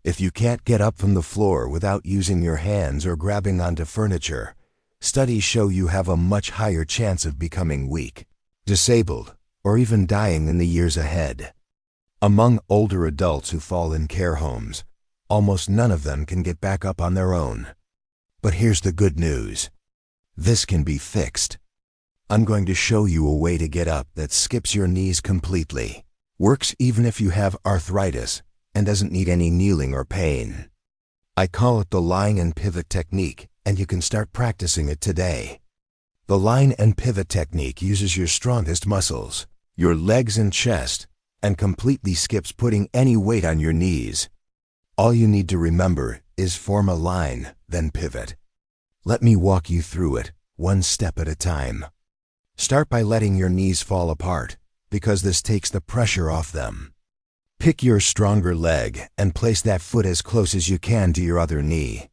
If you can't get up from the floor without using your hands or grabbing onto furniture, studies show you have a much higher chance of becoming weak, disabled, or even dying in the years ahead. Among older adults who fall in care homes, almost none of them can get back up on their own. But here's the good news. This can be fixed. I'm going to show you a way to get up that skips your knees completely, works even if you have arthritis, and doesn't need any kneeling or pain. I call it the line and pivot technique, and you can start practicing it today. The line and pivot technique uses your strongest muscles, your legs and chest, and completely skips putting any weight on your knees. All you need to remember is form a line, then pivot. Let me walk you through it, one step at a time. Start by letting your knees fall apart, because this takes the pressure off them. Pick your stronger leg and place that foot as close as you can to your other knee.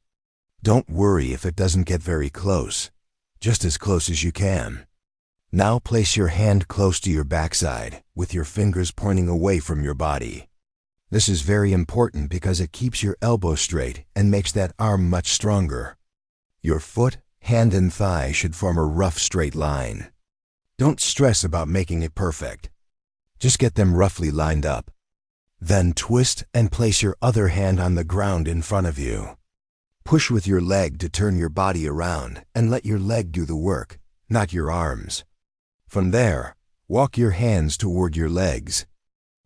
Don't worry if it doesn't get very close, just as close as you can. Now place your hand close to your backside, with your fingers pointing away from your body. This is very important because it keeps your elbow straight and makes that arm much stronger. Your foot, hand, and thigh should form a rough straight line. Don't stress about making it perfect. Just get them roughly lined up. Then twist and place your other hand on the ground in front of you. Push with your leg to turn your body around and let your leg do the work, not your arms. From there, walk your hands toward your legs.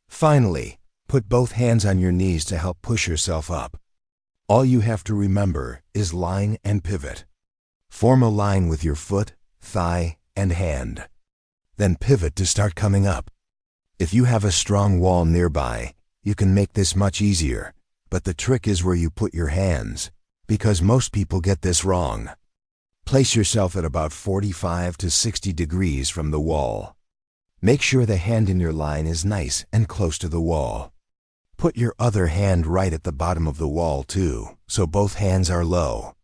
Finally, put both hands on your knees to help push yourself up. All you have to remember is line and pivot. Form a line with your foot, thigh, and hand. Then pivot to start coming up. If you have a strong wall nearby, you can make this much easier, but the trick is where you put your hands, because most people get this wrong. Place yourself at about 45 to 60 degrees from the wall. Make sure the hand in your line is nice and close to the wall. Put your other hand right at the bottom of the wall too, so both hands are low.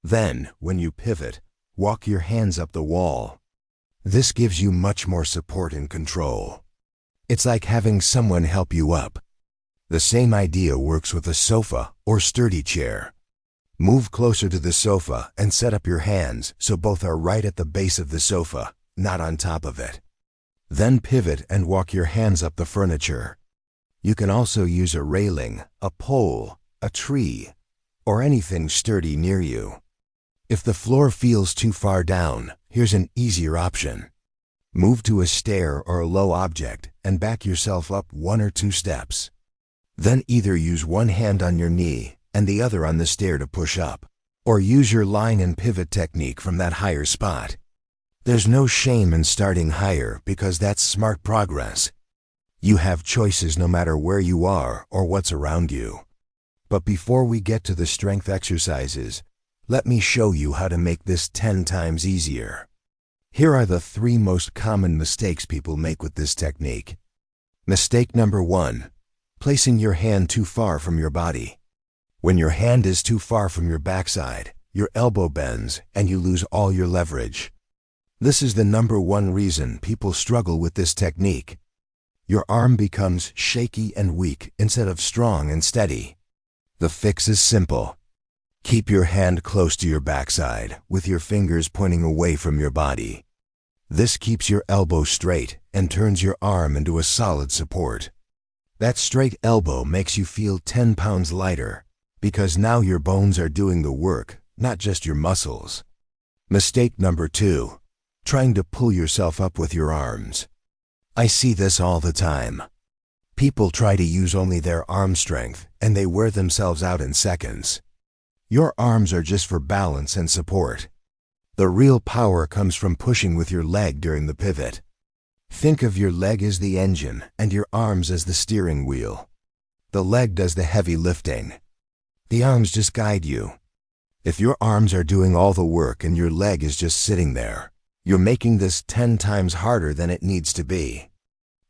Then, when you pivot, walk your hands up the wall. This gives you much more support and control. It's like having someone help you up. The same idea works with a sofa or sturdy chair. Move closer to the sofa and set up your hands so both are right at the base of the sofa, not on top of it. Then pivot and walk your hands up the furniture. You can also use a railing, a pole, a tree, or anything sturdy near you. If the floor feels too far down, here's an easier option. Move to a stair or a low object and back yourself up 1 or 2 steps. Then either use one hand on your knee and the other on the stair to push up, or use your line and pivot technique from that higher spot. There's no shame in starting higher because that's smart progress. You have choices no matter where you are or what's around you. But before we get to the strength exercises, let me show you how to make this 10 times easier. Here are the 3 most common mistakes people make with this technique. Mistake number 1. Placing your hand too far from your body. When your hand is too far from your backside, your elbow bends and you lose all your leverage. This is the number 1 reason people struggle with this technique. Your arm becomes shaky and weak instead of strong and steady. The fix is simple. Keep your hand close to your backside with your fingers pointing away from your body. This keeps your elbow straight and turns your arm into a solid support. That straight elbow makes you feel 10 pounds lighter because now your bones are doing the work, not just your muscles. Mistake number 2. Trying to pull yourself up with your arms. I see this all the time. People try to use only their arm strength and they wear themselves out in seconds. Your arms are just for balance and support. The real power comes from pushing with your leg during the pivot. Think of your leg as the engine and your arms as the steering wheel. The leg does the heavy lifting. The arms just guide you. If your arms are doing all the work and your leg is just sitting there, you're making this 10 times harder than it needs to be.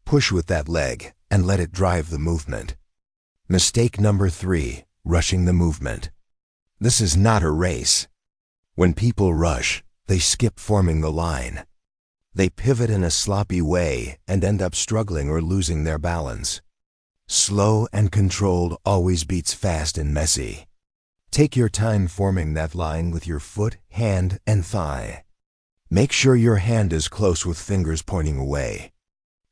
Push with that leg and let it drive the movement. Mistake number 3, rushing the movement. This is not a race. When people rush, they skip forming the line. They pivot in a sloppy way and end up struggling or losing their balance. Slow and controlled always beats fast and messy. Take your time forming that line with your foot, hand, and thigh. Make sure your hand is close with fingers pointing away.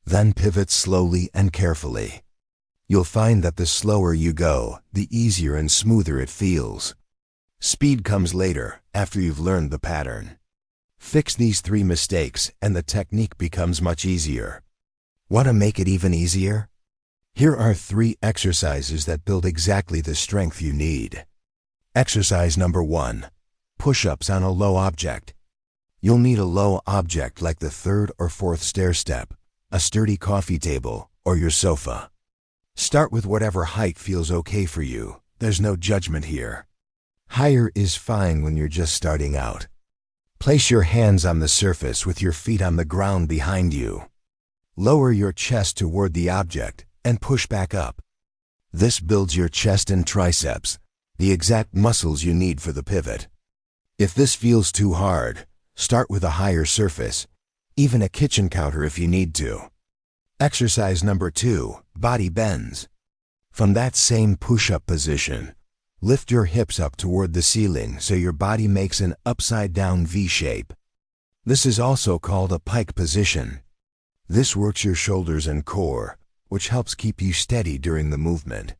Then pivot slowly and carefully. You'll find that the slower you go, the easier and smoother it feels. Speed comes later, after you've learned the pattern. Fix these 3 mistakes and the technique becomes much easier. Want to make it even easier? Here are 3 exercises that build exactly the strength you need. Exercise number 1. Push-ups on a low object. You'll need a low object like the 3rd or 4th stair step, a sturdy coffee table, or your sofa. Start with whatever height feels okay for you. There's no judgment here. Higher is fine when you're just starting out. Place your hands on the surface with your feet on the ground behind you. Lower your chest toward the object and push back up. This builds your chest and triceps, the exact muscles you need for the pivot. If this feels too hard, start with a higher surface, even a kitchen counter if you need to. Exercise number 2, body bends. From that same push-up position, lift your hips up toward the ceiling so your body makes an upside-down V shape. This is also called a pike position. This works your shoulders and core, which helps keep you steady during the movement.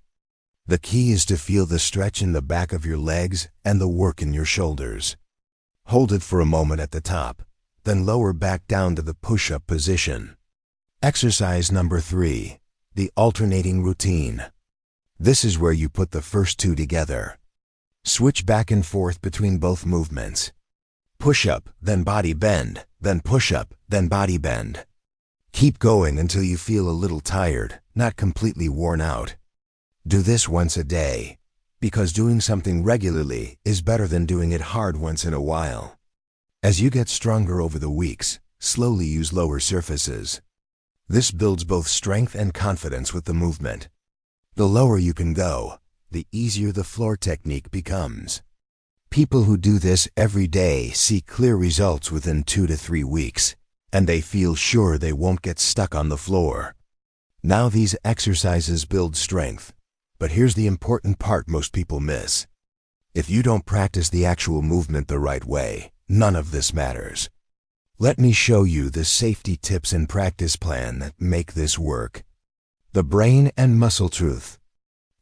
The key is to feel the stretch in the back of your legs and the work in your shoulders. Hold it for a moment at the top, then lower back down to the push-up position. Exercise number 3, the alternating routine. This is where you put the first 2 together. Switch back and forth between both movements. Push-up, then body bend, then push-up, then body bend. Keep going until you feel a little tired, not completely worn out. Do this once a day, because doing something regularly is better than doing it hard once in a while. As you get stronger over the weeks, slowly use lower surfaces. This builds both strength and confidence with the movement. The lower you can go, the easier the floor technique becomes. People who do this every day see clear results within 2 to 3 weeks, and they feel sure they won't get stuck on the floor. Now these exercises build strength. But here's the important part most people miss. If you don't practice the actual movement the right way, none of this matters. Let me show you the safety tips and practice plan that make this work. The brain and muscle truth.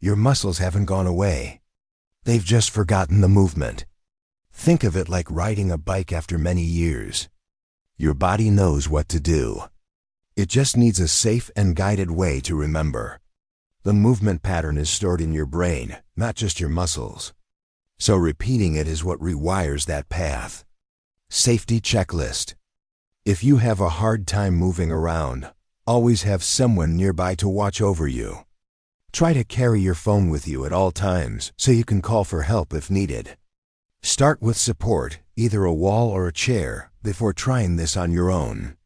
Your muscles haven't gone away. They've just forgotten the movement. Think of it like riding a bike after many years. Your body knows what to do. It just needs a safe and guided way to remember. The movement pattern is stored in your brain, not just your muscles. So repeating it is what rewires that path. Safety checklist. If you have a hard time moving around, always have someone nearby to watch over you. Try to carry your phone with you at all times so you can call for help if needed. Start with support, either a wall or a chair, before trying this on your own.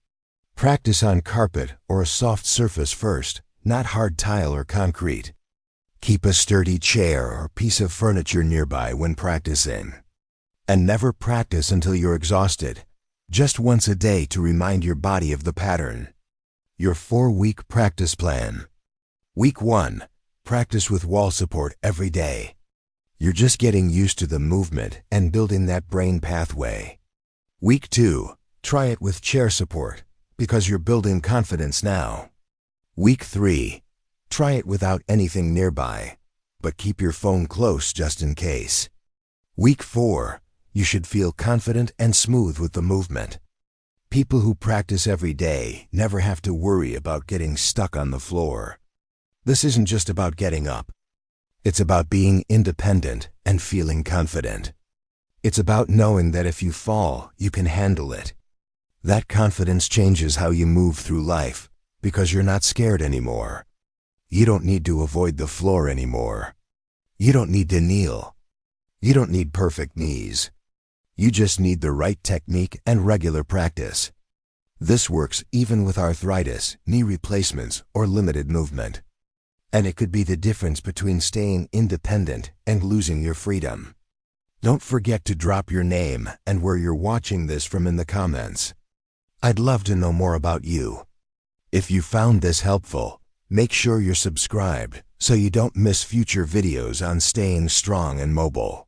Practice on carpet or a soft surface first, not hard tile or concrete. Keep a sturdy chair or piece of furniture nearby when practicing. And never practice until you're exhausted, just once a day to remind your body of the pattern. Your 4-week practice plan. Week 1, practice with wall support every day. You're just getting used to the movement and building that brain pathway. Week 2, try it with chair support, because you're building confidence now. Week 3, try it without anything nearby, but keep your phone close just in case. Week 4, you should feel confident and smooth with the movement. People who practice every day never have to worry about getting stuck on the floor. This isn't just about getting up. It's about being independent and feeling confident. It's about knowing that if you fall, you can handle it. That confidence changes how you move through life, because you're not scared anymore. You don't need to avoid the floor anymore. You don't need to kneel. You don't need perfect knees. You just need the right technique and regular practice. This works even with arthritis, knee replacements, or limited movement. And it could be the difference between staying independent and losing your freedom. Don't forget to drop your name and where you're watching this from in the comments. I'd love to know more about you. If you found this helpful, Make sure you're subscribed so you don't miss future videos on staying strong and mobile.